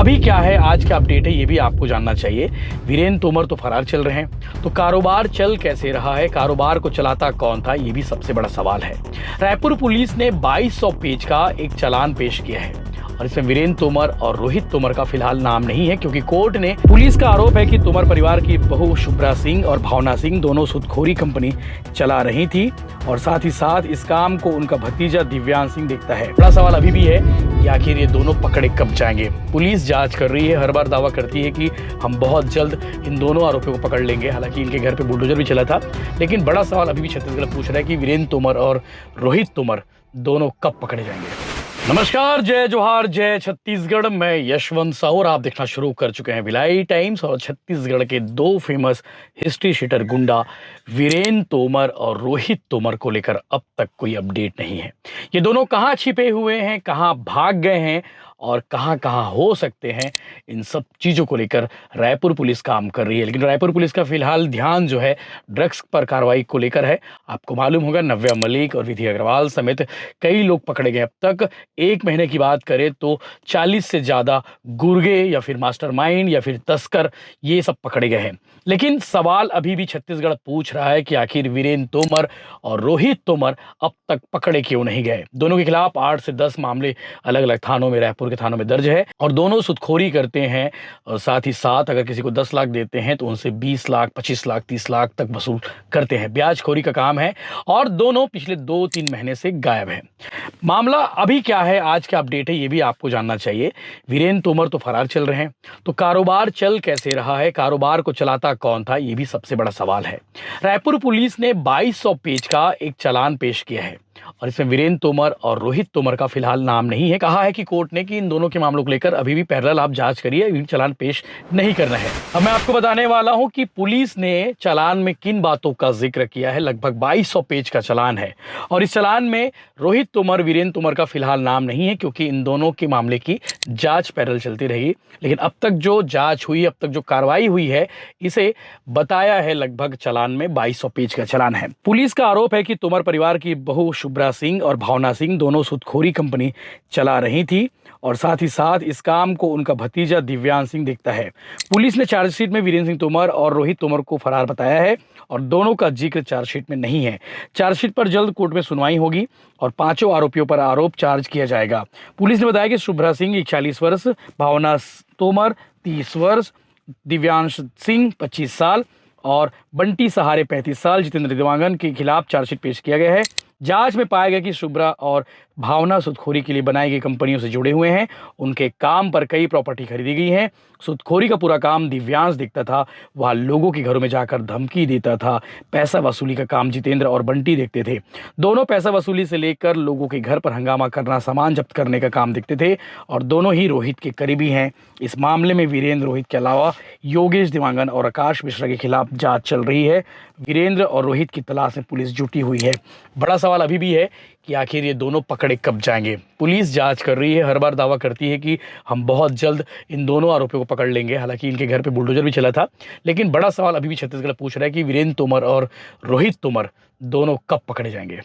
अभी क्या है, आज क्या अपडेट है, ये भी आपको जानना चाहिए। वीरेंद्र तोमर तो फरार चल रहे हैं, तो कारोबार चल कैसे रहा है, कारोबार को चलाता कौन था, ये भी सबसे बड़ा सवाल है। रायपुर पुलिस ने 2200 पेज का एक चालान पेश किया है और इसमें वीरेंद्र तोमर और रोहित तोमर का फिलहाल नाम नहीं है, क्योंकि कोर्ट ने, पुलिस का आरोप है कि तोमर परिवार की बहू शुभ्रा सिंह और भावना सिंह दोनों सूदखोरी कंपनी चला रही थी और साथ ही साथ इस काम को उनका भतीजा दिव्यांश सिंह देखता है। बड़ा सवाल अभी भी है कि आखिर ये दोनों पकड़े कब जाएंगे। पुलिस जांच कर रही है, हर बार दावा करती है कि हम बहुत जल्द इन दोनों आरोपियों को पकड़ लेंगे। हालांकि इनके घर पे बुलडोजर भी चला था, लेकिन बड़ा सवाल अभी भी छत्तीसगढ़ पूछ रहा है कि वीरेंद्र तोमर और रोहित तोमर दोनों कब पकड़े जाएंगे। नमस्कार, जय जोहार, जय छत्तीसगढ़। मैं यशवंत साहू और आप देखना शुरू कर चुके हैं भिलाई टाइम्स। और छत्तीसगढ़ के दो फेमस हिस्ट्री शीटर गुंडा वीरेंद्र तोमर और रोहित तोमर को लेकर अब तक कोई अपडेट नहीं है। ये दोनों कहाँ छिपे हुए हैं, कहाँ भाग गए हैं और कहाँ कहाँ हो सकते हैं, इन सब चीज़ों को लेकर रायपुर पुलिस काम कर रही है। लेकिन रायपुर पुलिस का फिलहाल ध्यान जो है ड्रग्स पर कार्रवाई को लेकर है। आपको मालूम होगा, नव्या मलिक और विधि अग्रवाल समेत कई लोग पकड़े गए। अब तक एक महीने की बात करें तो 40 से ज़्यादा गुर्गे या फिर मास्टरमाइंड या फिर तस्कर, ये सब पकड़े गए हैं। लेकिन सवाल अभी भी छत्तीसगढ़ पूछ रहा है कि आखिर वीरेंद्र तोमर और रोहित तोमर अब तक पकड़े क्यों नहीं गए। दोनों के खिलाफ 8 से 10 मामले अलग अलग थानों में, रायपुर के थानों में दर्ज है और दोनों सूदखोरी करते हैं। और साथ ही साथ अगर किसी को 10 लाख देते हैं तो उनसे 20 लाख, 25 लाख, 30 लाख तक वसूल करते हैं। ब्याजखोरी का काम है और दोनों पिछले 2-3 महीने से गायब हैं। मामला अभी क्या है, आज क्या अपडेट है, ये भी आपको जानना चाहिए। वीरेंद्र तोमर तो फरार चल रहे हैं, तो कारोबार चल कैसे रहा है, कारोबार को चलाता कौन था, ये भी सबसे बड़ा सवाल है। रायपुर पुलिस ने 2200 पेज का एक चालान पेश किया है और इसमें वीरेंद्र तोमर और रोहित तोमर का फिलहाल नाम नहीं है। कहा है कि कोर्ट ने कि इन दोनों के मामलों को लेकर अभी भी पैरेलल आप जांच करिए, चालान पेश नहीं करना है। अब मैं आपको बताने वाला हूं कि पुलिस ने चालान में किन बातों का जिक्र किया है। लगभग 2200 पेज का चालान है और इस चालान में रोहित तोमर, वीरेंद्र तोमर का फिलहाल नाम नहीं है, क्योंकि इन दोनों के मामले की जांच पैरेलल चलती रहेगी। लेकिन अब तक जो जांच हुई, अब तक जो कार्रवाई हुई है, इसे बताया है लगभग चालान में 2200 पेज का चालान है। पुलिस का आरोप है कि तोमर परिवार की बहू शुभ्रा सिंह और भावना सिंह दोनों सूदखोरी कंपनी चला रही थी और साथ ही साथ इस काम को उनका भतीजा दिव्यांश सिंह देखता है। पुलिस ने चार्जशीट में वीरेंद्र सिंह तोमर और रोहित तोमर को फरार बताया है और दोनों का जिक्र चार्जशीट में नहीं है। चार्जशीट पर जल्द कोर्ट में सुनवाई होगी और 5 आरोपियों पर आरोप चार्ज किया जाएगा। पुलिस ने बताया कि शुभ्रा सिंह 41 वर्ष, भावना तोमर 30 वर्ष, दिव्यांश सिंह 25 साल और बंटी सहारे 35 साल, जितेंद्र दिवांगन के खिलाफ चार्जशीट पेश किया गया है। जांच में पाया गया कि शुभ्रा और भावना सूदखोरी के लिए बनाई गई कंपनियों से जुड़े हुए हैं। उनके काम पर कई प्रॉपर्टी खरीदी गई हैं। सूदखोरी का पूरा काम दिव्यांश देखता था, वह लोगों के घरों में जाकर धमकी देता था। पैसा वसूली का काम जितेंद्र और बंटी देखते थे। दोनों पैसा वसूली से लेकर लोगों के घर पर हंगामा करना, सामान जब्त करने का काम देखते थे और दोनों ही रोहित के करीबी हैं। इस मामले में वीरेंद्र, रोहित के अलावा योगेश दिवांगन और आकाश मिश्रा के खिलाफ जांच चल रही है। वीरेंद्र और रोहित की तलाश में पुलिस जुटी हुई है। बड़ा सवाल अभी भी है कि आखिर ये दोनों पकड़े कब जाएंगे। पुलिस जांच कर रही है, हर बार दावा करती है कि हम बहुत जल्द इन दोनों आरोपियों को पकड़ लेंगे। हालांकि इनके घर पे बुलडोजर भी चला था, लेकिन बड़ा सवाल अभी भी छत्तीसगढ़ पूछ रहा है कि वीरेंद्र तोमर और रोहित तोमर दोनों कब पकड़े जाएंगे।